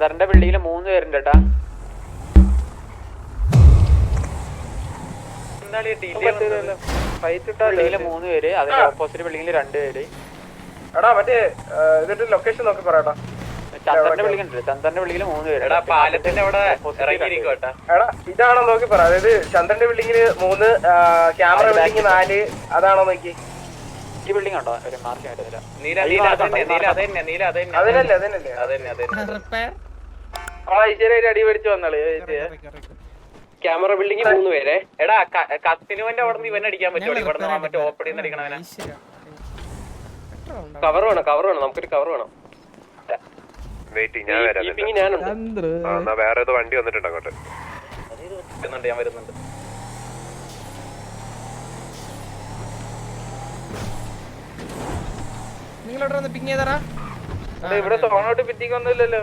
സാറിന്റെ ബിൽഡിങ്ങില് 3 പേരുണ്ട് കേട്ടാ. ബിൽഡിങ്ങില് 3 പേര്, അതിന്റെ ഓപ്പോസിറ്റ് ബിൽഡിങ്ങില് 2 പേര്. എടാ മറ്റേ ഇതിന്റെ ലൊക്കേഷൻ നോക്കി പറയാട്ടാ. ചന്ദ്രന്റെ ബിൽഡിംഗ് ഉണ്ട്, ചന്ദ്രന്റെ ബിൽഡിങ്ങില് 3 പേര്. പാലത്തിന്റെ അവിടെ എടാ ഇതാണോ നോക്കി പറ. അതായത് ചന്ദ്രന്റെ ബിൽഡിങ്ങില് 3, ക്യാമറ ബിൽഡിംഗ് 4, അതാണോ നോക്കി. ഈ ബിൽഡിംഗ് ഉണ്ടോ ഒരു മാർക്ക് ആയിട്ടില്ല. അതിനല്ലേ അടി മേടിച്ചു വന്നാളേ. ക്യാമറ ബിൽഡിംഗ് 3 പേരെ. എടാ കത്തിനുവന്റെ അവിടെ നിന്ന് ഇവൻ അടിക്കാൻ പറ്റുള്ളൂ. ഇവിടെ മറ്റേ ഓപ്പണിന്ന് അടിക്കണവനെ. കവർ വേണം നമുക്കൊരു കവർ വേണം. വേറെ വണ്ടി വന്നിട്ടുണ്ട് അങ്ങോട്ട്. ഞാൻ വരുന്നുണ്ട്. നിങ്ങളോട് പിങ് ചെയ്തറാ. ഇവിടെ സോണോട്ട് പിറ്റിങ് ഒന്നുമില്ലല്ലോ.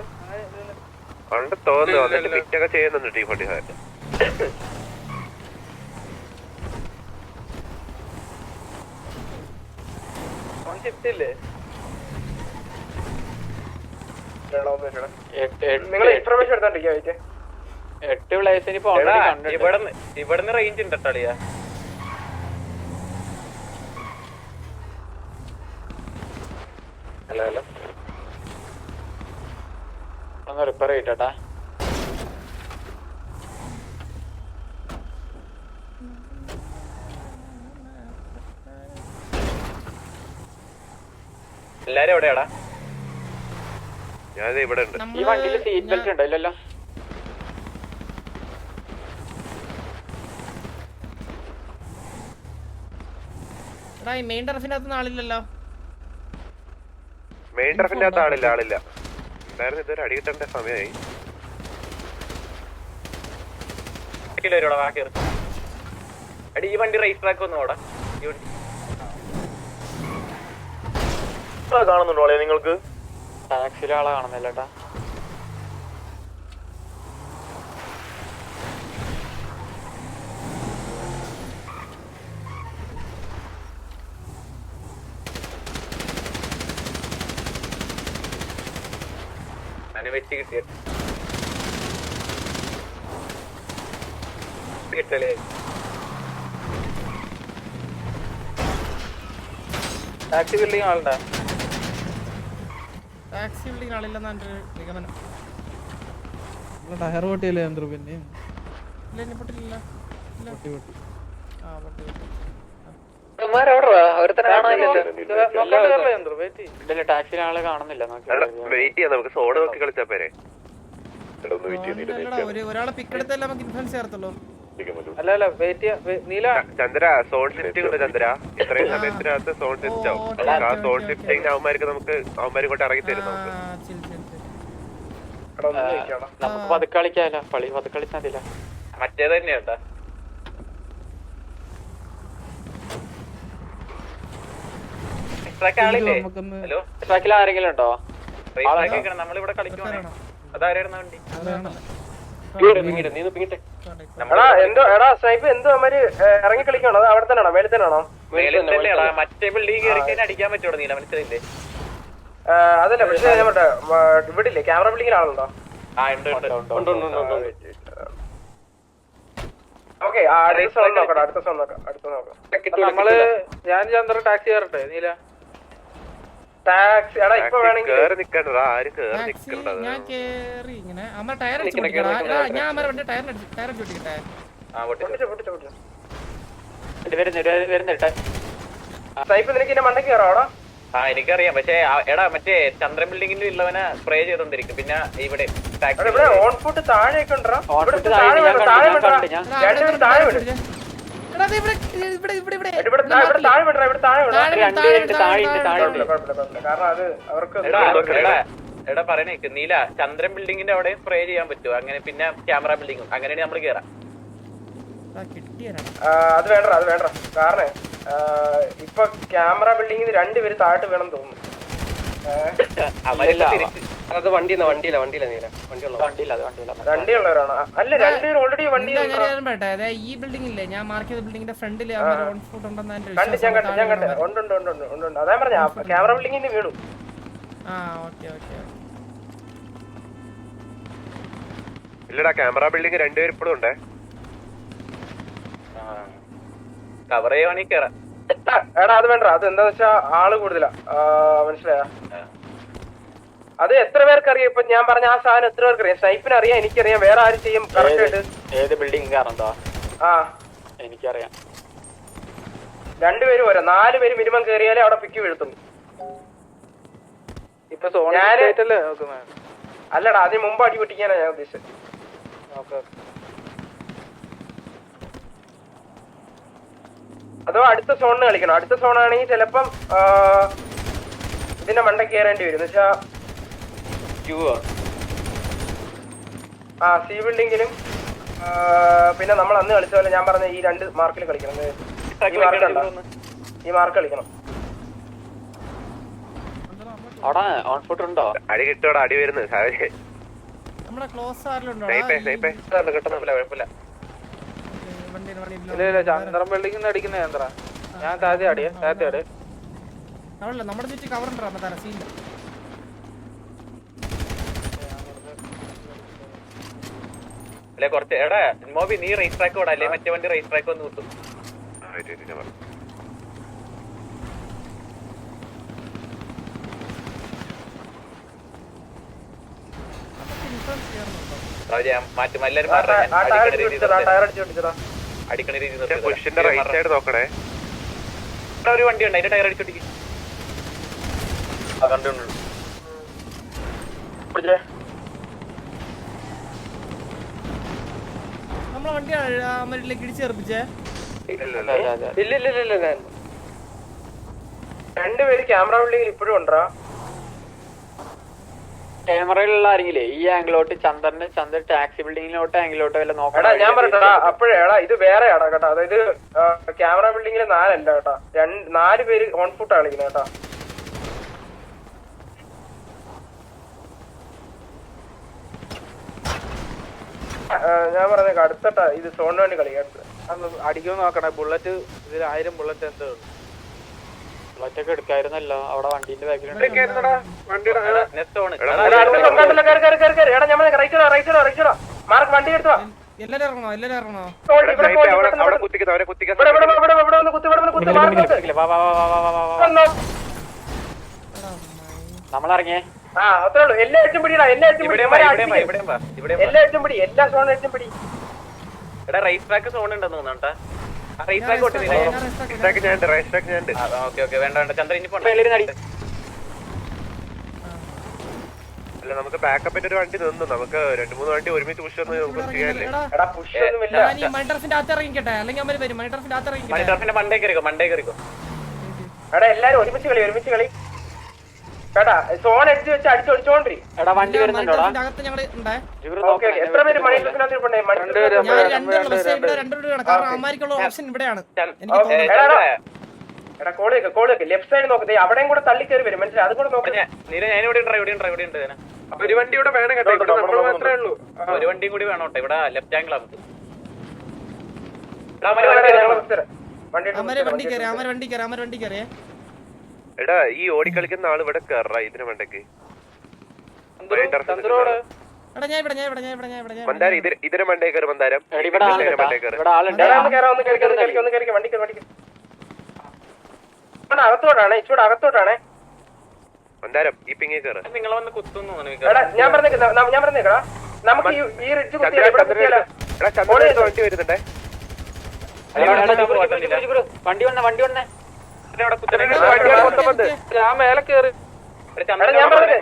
ഉണ്ട് തോന്നുന്നു. വന്നിട്ട് പിറ്റൊക്കെ ചെയ്യുന്നുണ്ട് T45. നിങ്ങൾ ഇൻഫർമേഷൻ എടുത്തോണ്ടിരിക്കുക. 8 പ്ലേസിന് ഇപ്പൊ ഇവിടുന്ന് റേഞ്ച് ഉണ്ട് കളിയാ. ഹലോ ഒന്ന് റിപ്പയർ ചെയ്തിട്ടാ. എല്ലാരും എവിടെയാടാ? ഞാനിത് ഇവിടെ ഉണ്ട്. ഈ വണ്ടിയിൽ സീറ്റ് ബെൽറ്റ് ഉണ്ടോ? ഇല്ലല്ലോ. മെയിൻ ടെറഫിന്റെ അകത്തൊന്നും ആളില്ലല്ലോ. മെയിൻ ടർഫിന്റെ അകത്ത് ആളില്ല. എന്തായാലും ഇതൊരു അടി കിട്ടേണ്ട സമയമായി. അടി ഈ വണ്ടി റേസ് ട്രാക്ക് ഒന്നും അവിടെ കാണുന്നുണ്ടോ നിങ്ങൾക്ക്? ടാക്സിയിലെ ആളെ കാണുന്നില്ല കേട്ടാ. വെച്ച് കിട്ടിയ ടാക്സി ബിൽഡിംഗ് ആളുണ്ടാ. ടാക്സി ബിൽഡിംഗ് ആളില്ലെന്നാ എന്റെ ഒരു നിഗമനം. ടയർ പൊട്ടിയല്ലേ ചന്ദ്രു? പിന്നെ ഇല്ല പൊട്ടില്ല. ടാക്സിയിലെ ആളെ കാണുന്നില്ല. വെയിറ്റ് ചെയ്യാം, നമുക്ക് സോഡ നോക്കി കളിച്ചാ പോരെ. ഒരാളെ പിക്കെടുത്തല്ലേ നമുക്ക് ഇൻഫ്ലുവൻസ് ചേർത്തുള്ളൂ. അല്ല വെയിറ്റ് നീല ചന്ദ്ര സോൺ ഷിഫ്റ്റിംഗ് ഉണ്ട്. ചന്ദ്ര ഇത്രയും സമയത്തിനകത്ത് സോൺ ഷിഫ്റ്റ് ആവും. ആ സോൺ ഷിഫ്റ്റിംഗ് അവന്മാർക്ക് അവന്മാർ ഇങ്ങോട്ട് ഇറങ്ങി തരും. നമുക്ക് പതുക്കെ കളിക്കാല്ലോ. പതുക്കെ കളിച്ചാൽ മതില്ല. മറ്റേത് തന്നെയാ. ട്രാക്കിൽ ആരെങ്കിലും ഉണ്ടോ? നമ്മളിവിടെ കളിക്കുവാണ്. അതാരായിരുന്നു വണ്ടി? ഇറങ്ങി കളിക്കണോ? അത് അവിടെ തന്നെയാണോ? മേളിൽ തന്നെയാണോ? മറ്റേ ബിൽഡിംഗ് കയറി അടിക്കാൻ പറ്റുള്ളൂ. നീല മനസ്സിലില്ലേ? അതല്ല, പക്ഷേ ഇവിടെ ഇല്ലേ ക്യാമറ ബിൽഡിംഗിൽ ആളുണ്ടോ? ഓക്കെ, അടുത്ത നോക്കാം. നമ്മള് ഞാൻ ചന്ദ്ര ടാക്സി കയറട്ടെ. നീല ടാക്സി എടാ ഇപ്പൊ വേണമെങ്കിൽ ഞാൻ കേറി ഇങ്ങനെ അമ്മ ടയർ അടിച്ചു ഞാൻ അമ്മ വണ്ടി ടയർ അടിച്ചോട്ടിക്കട്ടെ. നിനക്ക് എന്നെ മണ്ടക്ക് കയറാടാ. എനിക്കറിയാം. പക്ഷേ എടാ മറ്റേ ചന്ദ്രൻ ബിൽഡിംഗിന്റെ ഉള്ളവനെ സ്പ്രേ ചെയ്തോണ്ടിരിക്കും. പിന്നെ ഇവിടെ ഓൺ ഫുട്ട് താഴെയൊക്കെ ഉണ്ടോ? എടാ പറയണേക്ക് നീല, ചന്ദ്രൻ ബിൽഡിംഗിന്റെ അവിടെ സ്പ്രേ ചെയ്യാൻ പറ്റുമോ? അങ്ങനെ പിന്നെ ക്യാമറ ബിൽഡിംഗും അങ്ങനെയാണ് നമ്മള് കേറാം. അത് വേണ്ട കാരണം ഇപ്പൊ ക്യാമറ ബിൽഡിംഗിന് 2 പേര് താഴോട്ട് വേണം തോന്നുന്നു. അത് വണ്ടിയില്ല നീല. വണ്ടിയുള്ളവരാണോ? അല്ല, 2 പേര് ഓൾറെഡി വണ്ടി. ഈ ബിൽഡിംഗ് ഇല്ലേ ഞാൻ മാർക്ക് ചെയ്ത ബിൽഡിംഗിന്റെ ഫ്രണ്ടിൽ ഓൺ ഫുട്ട് ഉണ്ടെന്ന് ഞാൻ കണ്ടു. ഉണ്ട്. അതാ പറഞ്ഞ ക്യാമറ ബിൽഡിംഗിന് വീണു. ഇല്ലടാ ക്യാമറ ബിൽഡിംഗ് രണ്ടുപേരും ഇപ്പോഴും ഉണ്ടേ. കവർ ചെയ്യുവാണെങ്കിൽ കേറാം. എടാ അത് വേണ്ട, അത് എന്താന്ന് വെച്ചാ ആള് കൂടുതലാ, മനസ്സിലായ? അത് എത്ര പേർക്ക് അറിയാം? ഇപ്പൊ ഞാൻ പറഞ്ഞ ആ സാധനം എത്ര പേർക്ക് അറിയാം? സ്നൈപ്പിന് അറിയാം, എനിക്കറിയാം, വേറെ ആരും ചെയ്യും കറക്റ്റ് ആയിട്ട്. ഏത് ബിൽഡിംഗ് കയറണ്ടോ? ആ എനിക്കറിയാം. 2 പേര് പോരാ, 4 പേര് മിനിമം കയറിയാലേ അവിടെ പിക്ക് വീഴ്ത്തും. അല്ലടാ, അതിന് മുമ്പ് അടി പൊട്ടിക്കാനാ ഞാൻ ഉദ്ദേശിച്ചത്. അതോ അടുത്ത സോണിന് കളിക്കണം. അടുത്ത സോണാണെങ്കിൽ ചിലപ്പം ഇതിന്റെ മണ്ട കയറേണ്ടി വരും. എന്ന് വെച്ചാ സി ബിൽഡിങ്ങിലും പിന്നെ നമ്മൾ അന്ന് കളിച്ച പോലെ ഞാൻ പറഞ്ഞ ഈ 2 മാർക്കിൽ കളിക്കണം. ഈ മാർക്ക് കളിക്കണം. അവിടെ ഓൺ ഫുട്ട് ഉണ്ടോ? അടി കിട്ടോടാ, അടി വരുന്നത് സാഹചര്യം. നമ്മുടെ ക്ലോസ് ആരിലുണ്ടോ? കുഴപ്പമില്ല. ചന്ദ്രൻ ബിൽഡിംഗ് അടിക്കുന്ന ചന്ദ്ര. ഞാൻ താഴത്തെ ആടിയ അവളല്ല, നമ്മുടെ ചുറ്റി കവർ ഉണ്ടോ തര സീൻ. അല്ലെ കുറച്ച് എടാ മോബി നീ റേസ് ട്രാക്ക് ഓടാ, അല്ലെ മറ്റേ വണ്ടി റേസ് ട്രാക്ക് വന്ന് കുത്തും. മാറ്റും എല്ലാരും അടിക്കണ രീതി പുഷിന്റെ റൈറ്റ് സൈഡ് നോക്കണേ. ഒരു വണ്ടി ഉണ്ട്, അതിന്റെ ടയർ അടിച്ചോട്ടിക്ക്. നമ്മളെ വണ്ടി അമരിലേക്ക് ഇടിച്ച് തെറിപ്പിച്ചേ. ഇല്ല 2 പേര് ക്യാമറ ബിൽഡിങ്ങിൽ ഇപ്പോഴും ഉണ്ടോ? ക്യാമറയിലുള്ള ആരെങ്കിലേ ഈ ആംഗിലോട്ട് ചന്ദ്രൻ ടാക്സി ബിൽഡിങ്ങിലോട്ട് ആംഗിലോട്ട് വല്ല നോക്കടാ. ഞാൻ പറഞ്ഞടാ അപ്പോഴേടാ ഇത് വേറെ ആടാ കേട്ടോ. അതായത് ക്യാമറ ബിൽഡിങ്ങിൽ 4 അല്ല കേട്ടാ, 4 പേര് ഓൺ ഫുട്ടാ കളിക്കുന്നത് കേട്ടാ. ഞാൻ പറഞ്ഞ അടുത്തട്ടാ ഇത് സോണിന് വേണ്ടി കളിക്കാൻ അടിക്കുമെന്ന് നോക്കണേ. ബുള്ളറ്റ് ഇതിൽ 1000 ബുള്ളറ്റ് എന്തോ ബുള്ളറ്റ് ഒക്കെ എടുക്കായിരുന്നല്ലോ. അവിടെ വണ്ടീന്റെ ബാക്കിലുണ്ട്. മാർക്ക് വണ്ടി എടുത്തോ. എല്ലാരും ഇറങ്ങണോ? എല്ലാരും ഇറങ്ങണോ? നമ്മളിറങ്ങിയേ. ആ അത്രേ ഉള്ളൂ. എല്ലാ അടിച്ചും പിടിയടാ, എല്ലാ അടിച്ചും പിടി, എല്ലാ അടിച്ചും പിടി, എല്ലാ സോണും അടിച്ചും പിടി. എടാ റേസ് ട്രാക്ക് സോൺ ഉണ്ടെന്ന് തോന്നുന്നുണ്ടാ. റേസ് ട്രാക്ക് ഓട്ടുന്നില്ലേ? ഓക്കെ വേണ്ട ചന്ദ്രൻ ഇനി പോണ്ട. അല്ല നമുക്ക് ബാക്കപ്പിന്റെ ഒരു വണ്ടി നിന്നു. നമുക്ക് 2-3 വണ്ടി ഒരുമിച്ച് പുഷ് ഒന്നും നമുക്ക് ചെയ്യാല്ലേ. മൈൻഡർഫിന്റെ അകത്ത് ഇറങ്ങിക്കട്ടെ, അല്ലെങ്കിൽ അവര് വരും. മൈൻഡർഫിന്റെ അകത്ത് ഇറങ്ങിക്കട്ടെ. മണിട്ടർഫിന്റെ മണ്ടേ കയറിക്കോ. എടാ എല്ലാരും ഒരുമിച്ച് കളി കേട്ടാ. സോൺ അടിച്ച് വെച്ച് അടിച്ചോണ്ടിരി. എടാ വണ്ടി വരുന്നുണ്ടോടാ? അകത്ത് ഞങ്ങള് ഉണ്ടേ. എത്ര പേര് മണിട്ടർഫിനകത്ത് ഇരിപ്പുണ്ടേ? ഞാൻ രണ്ടുപേരും കാരണം അമ്മാരിക്കുള്ള ഓപ്ഷൻ ഇവിടെയാണ് എനിക്ക് തോന്നുന്നത്. എടാ കോളിയൊക്കെ ലെഫ്റ്റ് സൈഡ് നോക്കേ, അവിടെയും കൂടെ തള്ളി കയറി വരും. മനസ്സിലായി? അത് കൂടെ നോക്കാം. ഒരു വണ്ടി ഇവിടെ വേണം കേട്ടോ. നമ്മൾ മാത്രമേ ഉള്ളൂ. ഒരു വണ്ടിയും കൂടി വേണം കേട്ടോ. ഇവിടെ ലെഫ്റ്റ് ആംഗിൾ നമുക്ക്. വണ്ടി കയറിയേ. എടാ ഈ ഓടിക്കളിക്കുന്ന ആള് ഇവിടെ കയറാ ഇതിന് വേണ്ടക്ക്. മന്ദാരം ഇതിന് മണ്ടേ കയറി. മന്ദാരം അകത്തോട്ടാണ്, ഇച്ചൂടെ അകത്തോട്ടാണ്. മന്ദാരം ഈ പിങ്ങി കയറി. നിങ്ങൾ വന്ന് കുത്തുന്നു. ഞാൻ പറഞ്ഞേക്കടാ, നമുക്ക് ഈ റിഡ്ജ് വണ്ടി വരുന്നുണ്ടേ. വണ്ടി വന്നേ. ഞാൻ മേലെ കയറി.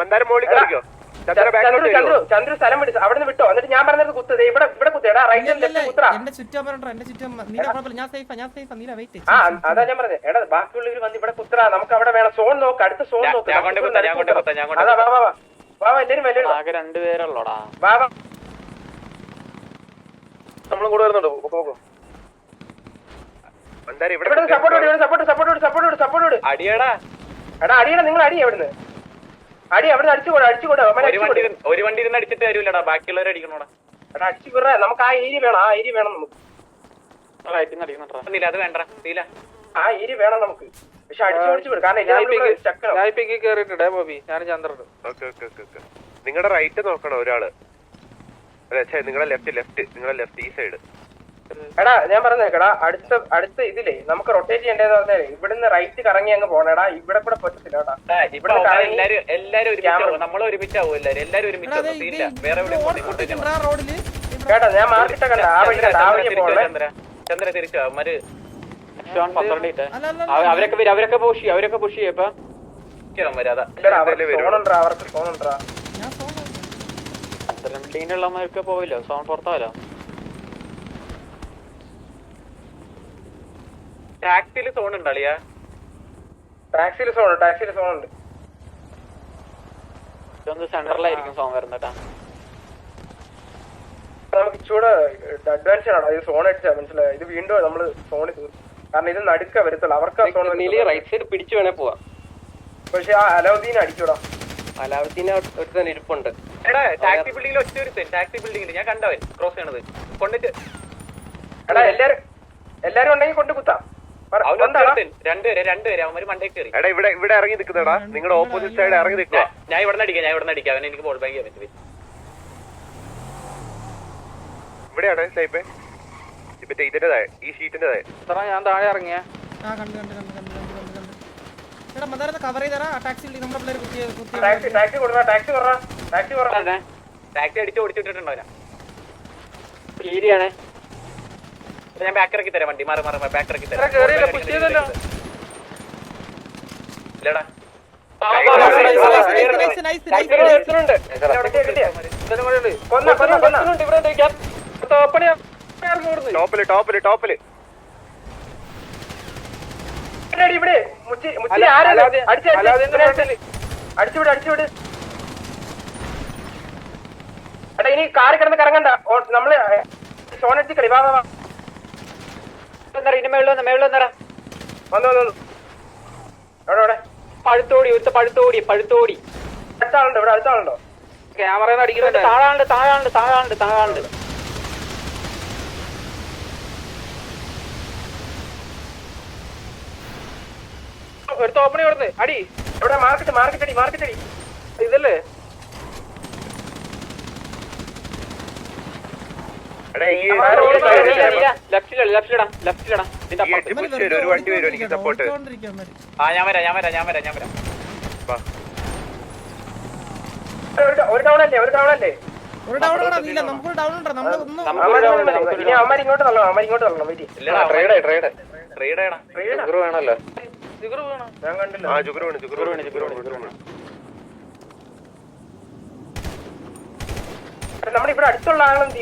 മന്ദാരം മോളിൽ കയറിക്കോ. ചന്ദ്രു സ്ഥലം വിട്ടു, അവിടെ നിന്ന് വിട്ടോ. എന്നിട്ട് ഞാൻ പറഞ്ഞത് കുത്ത് ഇവിടെ കുത്തേടാ. എന്റെ ചുറ്റും അതാ ഞാൻ പറഞ്ഞത്. എടാ ബാക്കിയുള്ളവർ വന്ന് ഇവിടെ കുത്തറ. നമുക്ക് അവിടെ വേണം സോൺ നോക്ക്. അടുത്ത സോൺ നോക്ക്. എല്ലാരും വലിയ 2 പേരുള്ളോടാ. നമ്മളും കൂടെ വരുന്നുണ്ടോ? സപ്പോർട്ട് അടിയടാ. എടാ അടിയടാ, നിങ്ങൾ അടി എവിടുന്ന് അടിച്ചുകൂടാ. ഒരു വണ്ടി ഇരുന്ന് അടിച്ചിട്ട് തരൂലടാ, ബാക്കിയുള്ളവരെ അടിക്കണോടാ. എടാ അടിച്ചു വിട. നമുക്ക് ആ ഏരിയ വേണം. നമുക്ക് അത് വേണ്ട ആ ഏരിയ വേണം നമുക്ക്. പക്ഷെ അടിച്ചു വിടും. കാരണം നിങ്ങളുടെ റൈറ്റ് നോക്കണം ഒരാള്. നിങ്ങളെ ലെഫ്റ്റ് നിങ്ങളെ ലെഫ്റ്റ് ഈ സൈഡ്. എടാ ഞാൻ പറഞ്ഞേക്കടാ, അടുത്ത ഇതിലേ നമുക്ക് റൊട്ടേറ്റ് ചെയ്യേണ്ടതെന്ന് പറഞ്ഞാല് ഇവിടുന്ന് റൈറ്റ് കറങ്ങി അങ്ങ് പോണേടാ. ഇവിടെ കൂടെ പറ്റത്തില്ല കേട്ടാ. എല്ലാരും നമ്മളെ ഒരുമിച്ചാവും. എല്ലാരും ഒരുമിച്ചാവും. വേറെ റോഡില് കേട്ടാ ഞാൻ മാർക്കിട്ട കണ്ട ആ വഴി കണ്ട, ആ വഴി പോണേ. ചന്ദ്ര തിരിച്ചു അവന്മാര് അവരൊക്കെ പുഷ് ചെയ്യപ്പാ. അവർക്ക് ഫോണുണ്ടാ. ബിൽഡിങ്ങിലുള്ളവർക്ക് പോവില്ല, സോൺ പുറത്താവല്ലോ. ടാക്സിയിൽ സോൺ ഉണ്ട് അളിയാ. ടാക്സിയിൽ സോൺ ഉണ്ട്. ഇതൊന്ന് സെന്ററിലായിരിക്കും സോൺ വരുന്നേട്ടാ. നമുക്ക് ഇച്ചൂടെ അഡ്വാൻസ് ആണ് ഇത് സോൺ അടിച്ചാ മനസ്സിലായി. ഇത് വീണ്ടും നമ്മള് സോണിൽ തീർക്കും. കാരണം ഇത് നടുക്ക വരത്തുള്ളൂ. അവർക്ക് റൈറ്റ് സൈഡ് പിടിച്ചു വേണേ പോവാം. പക്ഷെ ആ അലാവുദ്ദീൻ അടിക്കൂടാ. അലാവുദ്ദീൻ ഒരുത്തൻ ഇരിപ്പുണ്ട്. എടാ ടാക്സി ബിൽഡിംഗിൽ ഒറ്റ ഒരുത്തൻ ടാക്സി ബിൽഡിംഗിൽ ഞാൻ കണ്ടവൻ ക്രോസ് ചെയ്യണത് കൊണ്ടിട്ട്. എടാ എല്ലാരും ഉണ്ടെങ്കിൽ കൊണ്ട് കുത്താം. രണ്ടുപേരെ അവന്മാര് മണ്ടേ കയറി. എടാ ഇവിടെ ഇറങ്ങി നിൽക്കുന്നടാ. നിങ്ങളുടെ ഓപ്പോസിറ്റ് സൈഡ് ഇറങ്ങി നിൽക്കുക. ഞാൻ ഇവിടെ അടിക്കാം. അവൻ എനിക്ക് ബോൾ ബാങ്ക് ചെയ്യാൻ പറ്റും. ഇവിടെയാണ് സ്നൈപ്പേ. ഇപ്പൊ ഇതിന്റേതായ ഈ ഷീറ്റിന്റേതായ ഞാൻ താഴെ ഇറങ്ങിയ കവർ ചെയ്തരാ. ടാക്സി നമ്മുടെ പിള്ളേർ ടാക്സി അടിച്ച് ഓടിച്ചിട്ടുണ്ടോ അവനാ. ശരിയാണേ. ഞാൻ ബാക്ക് ഇറക്കി തരാം. വണ്ടി മാറി ബാക്ക് ഇറക്കി തരാം. ഇല്ലടാ ടോപ്പില് ഇവിടെ അടിച്ചുവിട്. എടാ ഇനി കാറി കിടന്ന് കറങ്ങണ്ട. നമ്മള് സോണറ്റി കളി. വാ ഇതിന്റെ മേളിൽ വന്നടാ. വന്നു എവിടെ പഴുത്തോടി പഴുത്തോടി അടുത്താളുണ്ടോ? ഇവിടെ അടുത്താളുണ്ടോ? ക്യാമറ അടിക്കുന്നുണ്ട്. താഴാണ്ട് ഒരു തോപ്പണി കൊടുത്ത് അടി. ഇവിടെ മാർക്കറ്റ് അടി. ഇതല്ലേ ലെഫ്റ്റിലടാ. ഒരു വണ്ടി വരും എനിക്ക് സപ്പോർട്ട്. ഞാൻ വരാം. ഒരു ടൗൺ അല്ലേ? ഒരു ഡൗൺ നമുക്ക് ഡൗൺ ഉണ്ടോ? നമ്മളൊന്നും ഇനി അവന്മാർ ഇങ്ങോട്ട് തള്ളണം. വേണല്ലോ. ഞാൻ കണ്ടില്ല. ജുഗുറു വേണം. നമ്മുടെ ഇവിടെ അടുത്തുള്ള ആളെന്തി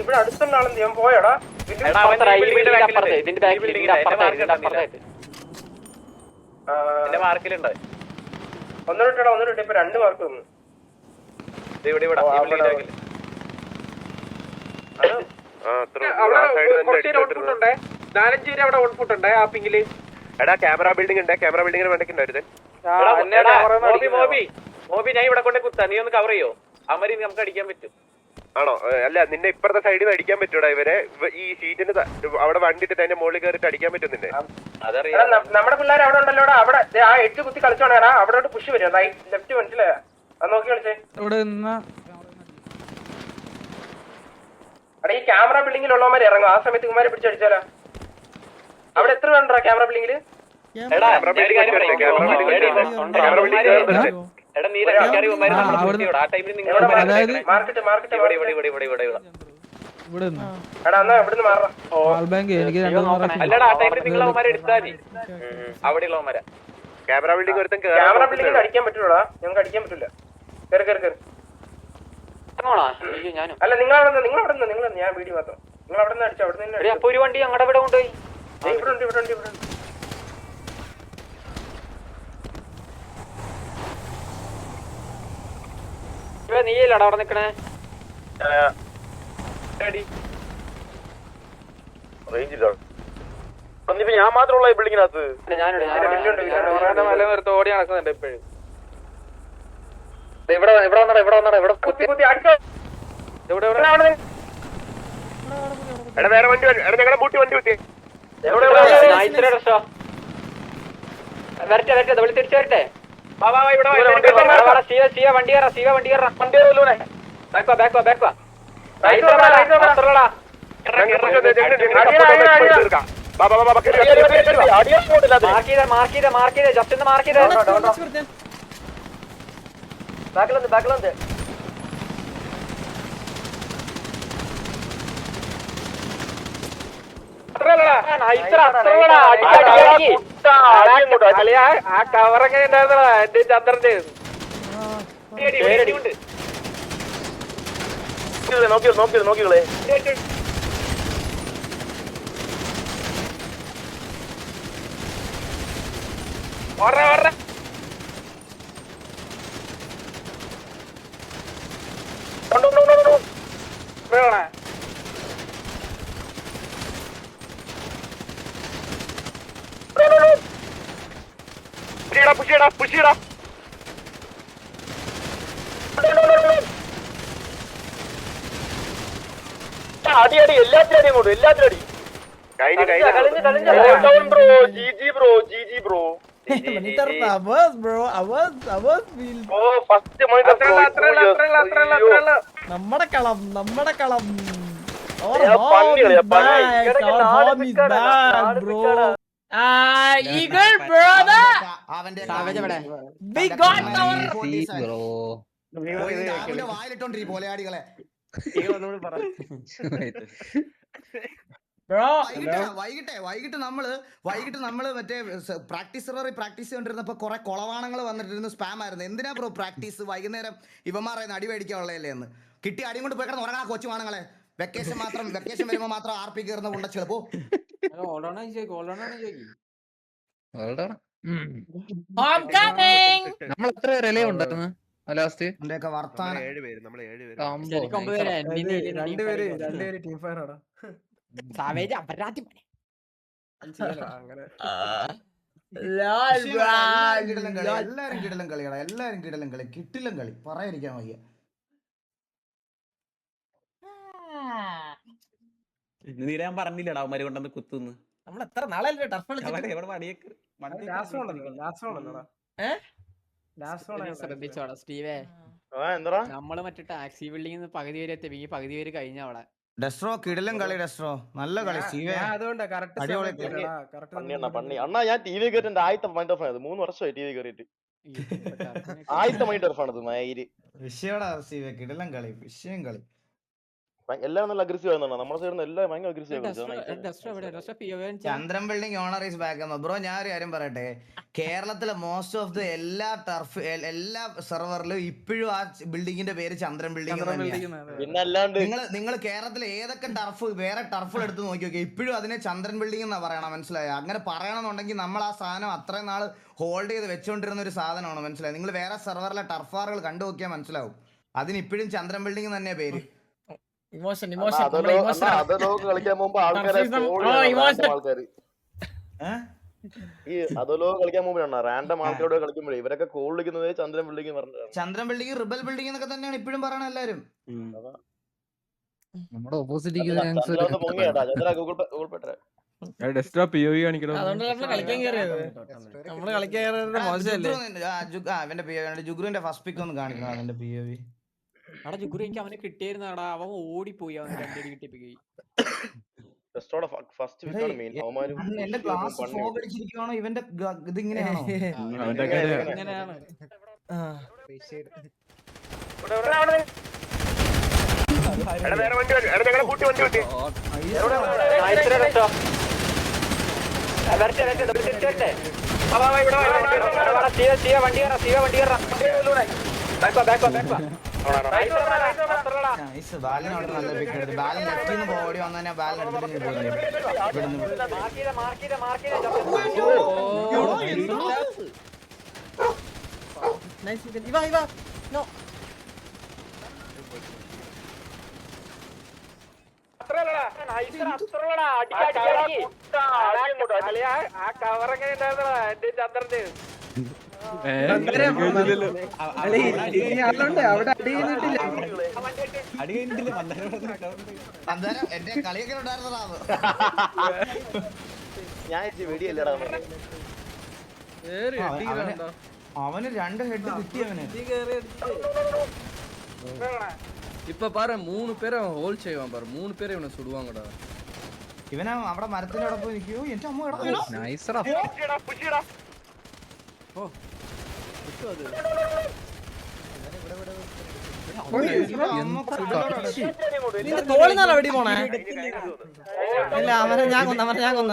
അവൻ പോയടാ. എന്റെ മാർക്കിലുണ്ട്. ഒന്നുകൂടെ ഇപ്പൊ 2 മാർക്ക് വന്നു. എടാ ക്യാമറ ബിൽഡിംഗ് ഉണ്ട്. ക്യാമറ ബിൽഡിംഗിന് വേണ്ടിട്ടുണ്ടായിരുന്നു. മോബി ഞാൻ ഇവിടെ കൊണ്ട് കുത്താ. നീ ഒന്ന് കവർ ചെയ്യോ? അവര് നമുക്ക് അടിക്കാൻ പറ്റും. ആണോ? അല്ല നിന്നെ ഇപ്പുറത്തെ സൈഡിൽ നിന്ന് അടിക്കാൻ പറ്റൂടാ. ഇവരെ ഈ ഷീറ്റിന് അവിടെ വണ്ടി ഇട്ടിട്ട് അതിന്റെ മുകളിൽ കയറിട്ട് അടിക്കാൻ പറ്റും നിന്നെ. നമ്മുടെ പിള്ളേർ അവിടെ ഉണ്ടല്ലോ. അവിടെ ആ 8 കുത്തി കളിച്ചോണേടാ. അവിടെ പുഷ് വരും. റൈറ്റ് ലെഫ്റ്റ് മനസ്സിലായോ? അത് നോക്കി കളിച്ചേ. അവിടെ ഈ ക്യാമറ ബിൽഡിംഗിലുള്ളവന്മാർ ഇറങ്ങും. ആ സമയത്ത് കുമാരെ പിടിച്ചടിച്ചാലോ? അവിടെ എത്ര വേണ്ടാ ക്യാമറ ബിൽഡിംഗില്? ക്യാമറ ബിൽഡിംഗ് അടിക്കാൻ പറ്റൂടാ. ഞങ്ങൾക്ക് അടിക്കാൻ പറ്റില്ല. കേറി. അല്ല നിങ്ങൾ ഞാൻ വീഡിയോ മാത്രം. നിങ്ങൾ അവിടെ നിന്ന് അടിച്ചു. അവിടെ നിന്ന് അപ്പൊ ഒരു വണ്ടി ഞങ്ങളുടെ ഇവിടെ കൊണ്ടുപോയി. ഇവിടെ നീയല്ലടാ അവിടെ നിക്കണേ. ഞാൻ മാത്രമുള്ള ഈ ബിൽഡിങ്ങിനകത്ത് ഓടി നടക്കുന്നുണ്ട് ഇപ്പോഴും. ഇവിടെ കുത്തി അടിച്ചോ. എടാ വേറെ വണ്ടി ഞങ്ങളുടെ ബൂട്ടി വണ്ടി കുത്തി. വരട്ടെ തിരിച്ചു വരട്ടെ. ബാക്ക് ആ കവറൊക്കെ ഉണ്ടായിരുന്നടാ എന്റെ ചന്ദ്രന്റെ നോക്കിയോളെ പുഷിയടാ അടി എല്ലാത്തിനും അടി അങ്ങോട്ട് എല്ലാത്തിനും നമ്മടെ കളം Eagle brother, we got our bro. വൈകിട്ട് നമ്മള് മറ്റേ പ്രാക്ടീസ് ചെയ്തോണ്ടിരുന്നപ്പോ കുറെ കൊളവാണങ്ങൾ വന്നിട്ടിരുന്നു, സ്പാം ആയിരുന്നു. എന്തിനാ ബ്രോ പ്രാക്ടീസ് വൈകുന്നേരം ഇവന്മാരെ അടി മേടിക്കാനുള്ളതല്ലേ എന്ന്? കിട്ടി അടിയും കൊണ്ട് പോയി കിടന്ന് ഉറങ്ങാ കൊച്ചുവാണങ്ങളെ. വെക്കേഷൻ വരുമ്പോ മാത്രം RP കയറുന്ന കൊണ്ട ചിലപ്പോ നമ്മൾ എത്ര റിലേ ഉണ്ടായിരുന്നു ലാസ്റ്റ്? വർത്താനം എല്ലാരും കിടലും കളി കിട്ടിലും കളി പറയാതിരിക്കാൻ വയ്യ. ഞാൻ പറഞ്ഞില്ലടാ അവന്മാര് കൊണ്ടന്ന് കുത്തുന്ന്. നമ്മൾ എത്ര നാളല്ലേ ടർഫ് ശ്രദ്ധിച്ചോടാ സ്റ്റീവേ, നമ്മള് മറ്റേ ടാക്സി ബിൽഡിംഗ് പകുതി വരെ എത്തി, പകുതി പേര് കഴിഞ്ഞ അവിടെ. ഡെസ്ട്രോ കിടിലം കളി, ഡെസ്ട്രോ നല്ല കളി. അണ്ണാ ഞാൻ TV കയറിന്റെ ആദ്യത്തെ മൈൻഡ് ഓഫ് ആയത് 3 വർഷമായി TV കയറിയിട്ട്. ആദ്യത്തെ മൈൻഡ് ഓഫ് ആണത്. വിഷയടാ കിടിലം കളി, വിഷയം കളി. എല്ലാരും നല്ല അഗ്രസീവ് ആയിരുന്നു. നമ്മുടെ സൈഡിൽ നിന്ന് എല്ലാം ഭയങ്കര aggressive. Chandran building owner is back. Bro ഞാൻ ഒരു കാര്യം പറയട്ടെ, കേരളത്തിലെ മോസ്റ്റ് ഓഫ് ദ എല്ലാ സെർവറിലും ഇപ്പോഴും ആ ബിൽഡിങ്ങിന്റെ പേര് ചന്ദ്രൻ ബിൽഡിംഗ് തന്നെയാണ്. പിന്നെ അല്ലാണ്ട് നിങ്ങൾ കേരളത്തിലെ ഏതൊക്കെ വേറെ ടർഫുകൾ എടുത്ത് നോക്കി നോക്കിയാൽ ഇപ്പോഴും അതിനെ ചന്ദ്രൻ ബിൽഡിംഗ് എന്നാ പറയണം, മനസ്സിലായോ? അങ്ങനെ പറയണമെന്നുണ്ടെങ്കിൽ നമ്മൾ ആ സാധനം അത്രയും നാൾ ഹോൾഡ് ചെയ്ത് വെച്ചുകൊണ്ടിരുന്ന ഒരു സാധനമാണ്, മനസ്സിലായോ? നിങ്ങൾ വേറെ സെർവറിലെ ടർഫാറുകൾ കണ്ടു നോക്കിയാൽ മനസ്സിലാവും. അതിന് ഇപ്പോഴും ചന്ദ്രൻ ബിൽഡിംഗ് തന്നെ പേര്. ഇമോഷൻ കളിക്കാൻ പോകുമ്പോ ആൾക്കാര് ഈ അതോലോ കളിക്കാൻ പോകുമ്പോഴാണ് റാൻഡം ആൾക്കാരോട് കളിക്കുമ്പോഴേ ഇവരൊക്കെ കോൾ വിളിക്കുന്നത് ചന്ദ്രൻ ബിൽഡിംഗ് പറഞ്ഞിട്ടാണ്. ചന്ദ്രൻ ബിൽഡിംഗ്, റിബൽ ബിൽഡിംഗ് എന്നൊക്കെ തന്നെയാണ് ഇപ്പോഴും പറയണ എല്ലാരും. നമ്മുടെ ഓപ്പോസിറ്റ് ജുഗ്രുവിന്റെ ഫസ്റ്റ് പിക്ക് ഒന്ന് കാണിക്കണം. അതിന്റെ POV അവിടെ ജുഗുരു എനിക്ക് അവനെ കിട്ടിയായിരുന്നാടാ, അവൻ ഓടിപ്പോയി, അവൻ രണ്ടടി കിട്ടിപ്പോയി. എന്റെ ക്ലാസ് ഫോഗ് അടിച്ചിരിക്കുകയാണോ ഇവന്റെ ഇതിങ്ങനെയാണോ? ഇങ്ങനെയാണ്. ബാലിനോട് നല്ല പിക്ക് എടുത്ത് ബാലൻ ലെഫ്റ്റിൽ നിന്ന് ഓടി വന്നു കഴിഞ്ഞാൽ ബാലൻ എടുത്തിട്ട് ആ കവറൊക്കെ ഉണ്ടായിരുന്നടാ എന്റെ ചന്ദ്രന്റെ എന്റെ കളിയൊക്കെ ഉണ്ടായിരുന്നതാ. ഞാൻ വെടിയല്ലടാ അവന് 2 ഹെഡ് കിട്ടിയവന്. இப்ப பாரு 3 பேரை அவன் ஹோல் செய்வான் பாரு 3 பேரை இவனை சுடுவாங்கடா ഇവനാ അവിടെ മരത്തിന്റെ അവിടെ പോയി നിൽക്കുവോ എന്റെ അമ്മ நைஸ்டா ഓ കിട്ടും അത് നിന്റെ തോളിന്നാണ് വെടി പോണേ ഇല്ല അവനെ ഞാൻ കൊന്നു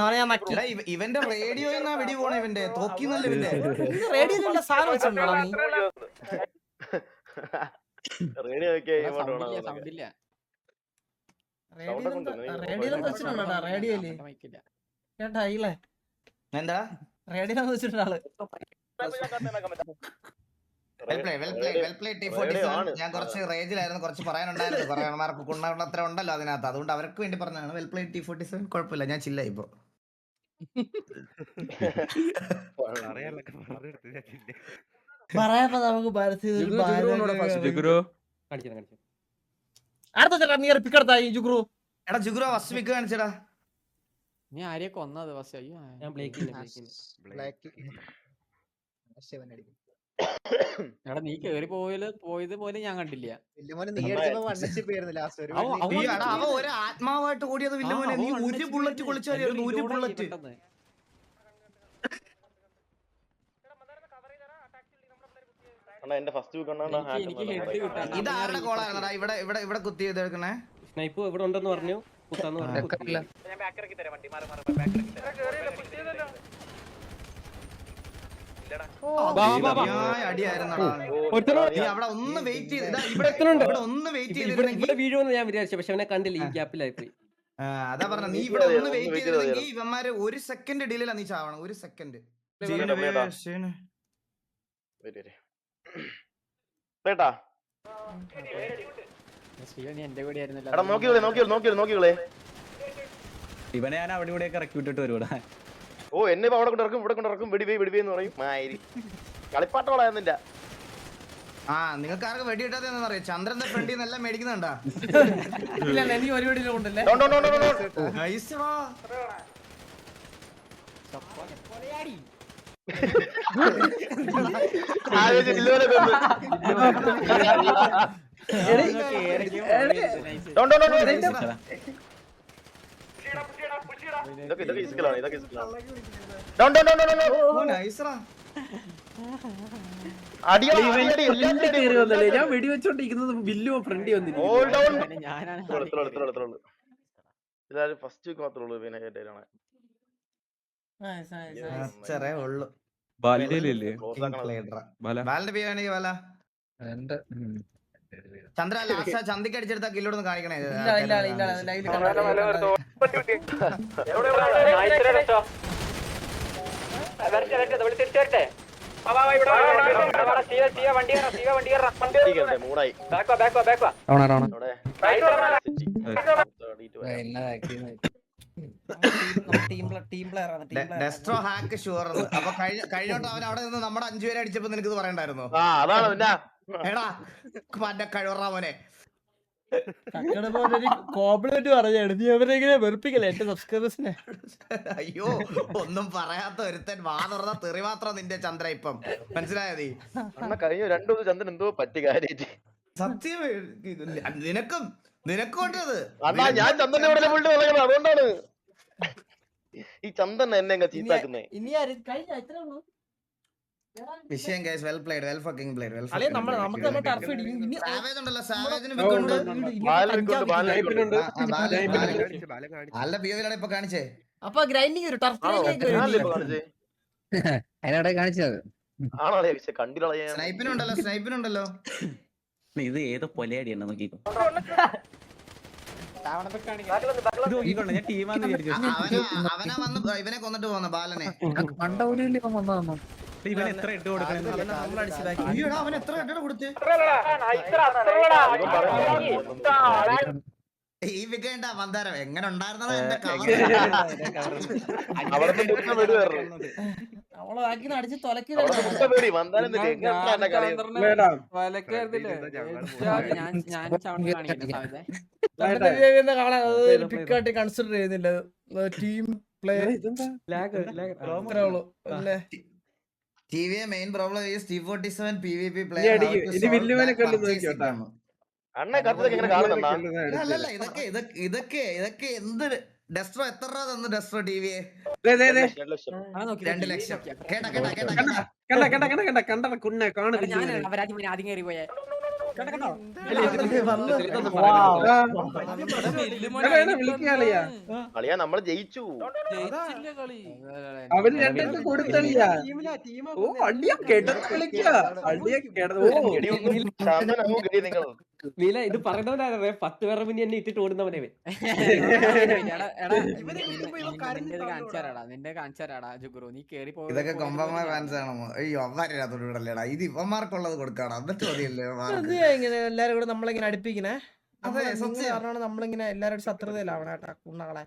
അവനെ ഞാൻ നക്കി ഇവന്റെ റേഡിയോയിൽ വെടി പോണ ഇവന്റെ തോക്കിന്നല്ല ഇവന്റെ റേഡിയോയിലുള്ള സാധനം വെച്ചിട്ടുണ്ടോ നീ സൗണ്ടില്ല റേഡിയോയിലും വെച്ചിട്ടുണ്ടോടാ റേഡിയോയില് കേട്ടാ ഇല്ലേ എന്താ റേഡിയോയിലും വെച്ചിട്ടുണ്ട് ആള് ഞാൻ കുറച്ച് റേജിലായിരുന്നു കുറച്ച് പറയാനുണ്ടായിരുന്നു കുറെ ആൾമാർക്ക് കുണ്ണത്ര ഉണ്ടല്ലോ അതിനകത്ത് അതുകൊണ്ട് അവർക്ക് വേണ്ടി പറഞ്ഞതാണ് വെൽ പ്ലേ T47 കുഴപ്പമില്ല ഞാൻ ചില്ല ഇപ്പൊ പറയാപ്പോ നമുക്ക് അടുത്ത ചേട്ടാ നീ പിക്കടത്തായി ജുഗ്രു എടാ ജുഗ്രു ഫസ്റ്റ് പിക്ക് കാണിച്ചടാ നീ ആരെയൊക്കെ കൊന്നത് ബസ് അയ്യോ എടാ നീ കേറി പോയത് പോലെ ഞാൻ കണ്ടില്ല അവ ഒരു ആത്മാവായിട്ട് ഓടിയത് വില്ലുമോനെ നീ ഒരു ബുള്ളറ്റ് കൊളിച്ചായിരുന്നു ഒരു ബുള്ളറ്റ് ഇതാരുടെ കോളായിരുന്നടാ ഇവിടെ ഇവിടെ ഇവിടെ കുത്തി ചെയ്തെടുക്കണേ സ്നൈപ്പ് ഇവിടെ ഉണ്ടെന്ന് പറഞ്ഞു കുത്താന്ന് പറഞ്ഞു അവിടെ ഒന്ന് വെയിറ്റ് ചെയ്ത് ഇവിടെ വീഴുമെന്ന് ഞാൻ വിചാരിച്ചു പക്ഷെ അവനെ കണ്ടില്ല ഈ ഗ്യാപ്പിലായി പോയി അതാ പറഞ്ഞ നീ ഇവിടെ ഒന്ന് വെയിറ്റ് ചെയ്തിരുന്നെങ്കിൽ ഇവന്മാര് 1 സെക്കൻഡ് ഡിലേലാ നീ ചാവണം 1 സെക്കൻഡ് എന്റെ കൂടെ ആയിരുന്നല്ലോ ഇവനെ ഞാൻ അവിടെ ഇവിടെ ഇറക്കി വിട്ടിട്ട് വരുവാ ഓ എന്നെ അവിടെ കൊണ്ടിറക്കും ഇവിടെ കൊണ്ടിറക്കും വെടിവെന്ന് പറയും മാരി കളിപ്പാട്ടോളായിരുന്നില്ല ആ നിങ്ങൾക്ക് ആർക്ക് വെടി കിട്ടാതെന്ന് അറിയാം ചന്ദ്രന്റെ ഫ്രണ്ടിൽ നിന്നെല്ലാം മേടിക്കുന്നുണ്ടാ ഇല്ല എനിക്ക് ഒരു വെടി കൊണ്ടല്ലേ ഞാൻ വെടിവെച്ചോണ്ടിരിക്കുന്നത് ബില്ലു ഫ്രണ്ടി വന്നില്ല ഫസ്റ്റ് മാത്രമേ പിന്നെ കേട്ടാണ് ചന്ദ്ര ലാസ്റ്റ് ചന്തിക്ക് അടിച്ചെടുത്ത കില്ലോടൊന്ന് കാണിക്കണേ ഡെസ്ട്രോ ഹാക്ക് ഷുവർ. അപ്പൊ കഴിഞ്ഞോട്ട് അവൻ അവിടെ നിന്ന് നമ്മുടെ 5 പേരെ അടിച്ചപ്പോ നിനക്ക് പറയണ്ടായിരുന്നോ? എടാ മറ്റേ കഴിവറാ മോനെ കോംപ്ലിമെന്റ് പറഞ്ഞാണ് നീ അവരെങ്ങനെ വെറുപ്പിക്കല്ലേ എന്റെ സബ്സ്ക്രൈബേഴ്സിനെ. അയ്യോ ഒന്നും പറയാത്ത ഒരുത്തൻ വാ തുറന്ന തെറി മാത്രം നിന്റെ ചന്ദ്ര ഇപ്പം മനസ്സിലായത്. കഴിഞ്ഞ 2 ചന്ദ്രൻ എന്തോ പറ്റി കാര്യമായിട്ട് സത്യം നിനക്കും നിനക്കൊണ്ടത് ഞാൻ ചന്ദ്രനെ അതുകൊണ്ടാണ് ഈ ചന്ദ്രൻ എന്നെ ചീത്താക്കുന്നേ. വിഷയം guys well played well fucking played well savage ഉണ്ടല്ലോ സാവേജിന് വിക്കുണ്ട് അല്ല പിയോയിലാണ് ഇപ്പൊ കാണിച്ചേ. അപ്പൊ ഗ്രൈൻഡിങ് ഒരു സ്നൈപ്പിനുണ്ടല്ലോ സ്നൈപ്പിനുണ്ടല്ലോ. ഇത് ഏതോ പൊലയടിയാണ് നോക്കിക്കോ. അവനാ വന്ന് ഇവനെ കൊന്നിട്ട് പോന്ന ബാലനെ. ഇവൻ എത്ര ഇട്ട് കൊടുക്കണം? അവൻ എത്ര ഇട്ടാ കൊടുത്ത് ഈ വികേണ്ട മന്ദാരം എങ്ങനെ ഉണ്ടായിരുന്നതാ എന്റെ അവളാക്കി അടിച്ച് തൊലക്കി പിക്കാട്ടി കൺസിഡർ ചെയ്യുന്നില്ല. Team play main problem is T47 PvP player. അല്ലല്ല ഇതൊക്കെ എന്ത് ഡെസ്ട്രോ എത്ര രൂപ തന്നു ഡെസ്ട്രോ ടിവിയെ 2 ലക്ഷം കേട്ടാ ആദ്യം കയറി പോയേ നമ്മള് ജയിച്ചു അവര് രണ്ടും കൊടുത്തളിയാ ഓ അടിയാ നീല ഇത് പറയുന്നവനാണ് 10 പേരുടെ മുന്നേ എന്നെ ഇട്ടിട്ട് ഓടുന്നവനെ നിന്റെ കാണിച്ചാരാടാ ജുഗ്രു നീ കേറി പോയി ഇതൊക്കെ കൊമ്പന്മാർ ഫാൻസ് ആണോ അയ്യോ അവന്മാരില്ലാത്തോട് വിടല്ലേടാ ഇത് ഇവന്മാർക്കുള്ളത് കൊടുക്കാടാ എന്നിട്ട് മതിയല്ലേ ഇങ്ങനെ എല്ലാരും കൂടെ നമ്മളിങ്ങനെ അടുപ്പിക്കണേ അതെ, സത്യം. കാരണമാണ് നമ്മളിങ്ങനെ എല്ലാവരും ശത്രുതയിലാവണേട്ടാ കുണ്ണകളെ